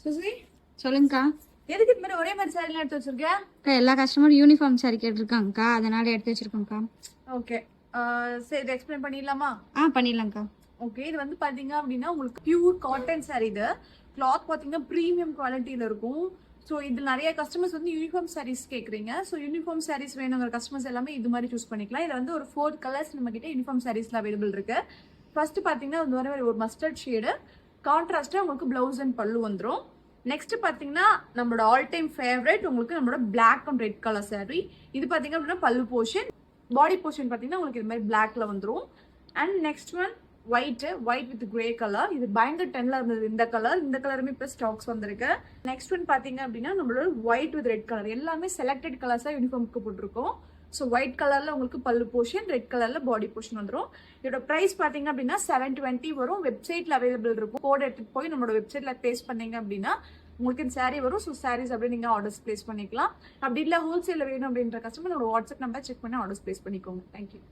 சுசி சொல்லுங்கக்கா. எதுக்கு இது மாதிரி ஒரே மாதிரி சாரி எடுத்து வச்சிருக்கேன்? எல்லா கஸ்டமரும் யூனிஃபார்ம் சாரி கேட்டிருக்காங்கக்கா, அதனால எடுத்து வச்சிருக்கோம்க்கா. ஓகே, சரி எக்ஸ்பிளைன் பண்ணிடலாமா? பண்ணிடலாம்க்கா. ஓகே, இது வந்து பாத்தீங்க அப்படின்னா உங்களுக்கு பியூர் காட்டன் சாரி. இது கிளாத் பாத்தீங்கன்னா ப்ரீமியம் குவாலிட்டியில இருக்கும். ஸோ இது நிறைய கஸ்டமர்ஸ் வந்து யூனிஃபார்ம் சாரீஸ் கேட்குறீங்க. ஸோ யூனிஃபார்ம் சாரீஸ் வேணுங்கிற கஸ்டமர்ஸ் எல்லாமே இது மாதிரி சூஸ் பண்ணிக்கலாம். இதில் வந்து ஒரு 4 கலர்ஸ் நம்ம கிட்ட யூனிஃபார்ம் சாரீஸ்ல அவைலபிள் இருக்கு. ஃபர்ஸ்ட் பாத்தீங்கன்னா இது வர ஒரு மஸ்டர்ட் ஷேடு கான்ட்ராஸ்டா உங்களுக்கு பிளவுஸ் அண்ட் பல்லு வந்துடும். நெக்ஸ்ட் பாத்தீங்கன்னா நம்மளோட ஆல் டைம் ஃபேவரட் உங்களுக்கு நம்மளோட black and red colour sari. இது பாத்தீங்க அப்படின்னா பல்லு போர்ஷன். பாடி போர்ஷன் பாத்தீங்கன்னா உங்களுக்கு இது மாதிரி பிளாக்ல வந்துடும். And next one white with grey colour. இது பயங்கர டென்ல இருந்தது இந்த கலர். இந்த கலருமே இப்போ ஸ்டாக்ஸ் வந்திருக்கு. நெக்ஸ்ட் ஒன் பாத்தீங்க அப்படின்னா நம்மளோட ஒயிட் வித் ரெட் கலர். எல்லாமே செலக்டட் கலர்ஸா யூனிஃபார்முக்கு போட்டிருக்கோம். ஸோ ஒயிட் கலர்ல உங்களுக்கு பல்லு போர்ஷன், ரெட் கலர்ல பாடி போர்ஷன் வந்துடும். இதோட பிரைஸ் பாத்தீங்க அப்படின்னா 720 வரும். வெப்சைட்ல அவைலபிள் இருக்கும். கோட் எடுத்துட்டு போய் நம்மளோட வெப்சைட்ல பேஸ் பண்ணீங்க அப்படின்னா உங்களுக்கு இந்த சாரீ வரும். ஸோ சாரீஸ் அப்படியே நீங்க ஆர்டர்ஸ் பிளேஸ் பண்ணிக்கலாம். அப்படி இல்லை ஹோல்சேல வேணும் அப்படின்ற கஸ்டமர் வாட்ஸ்அப் நம்பர் செக் பண்ணி ஆர்டர்ஸ் பிளேஸ் பண்ணிக்கோங்க. தேங்க்யூ.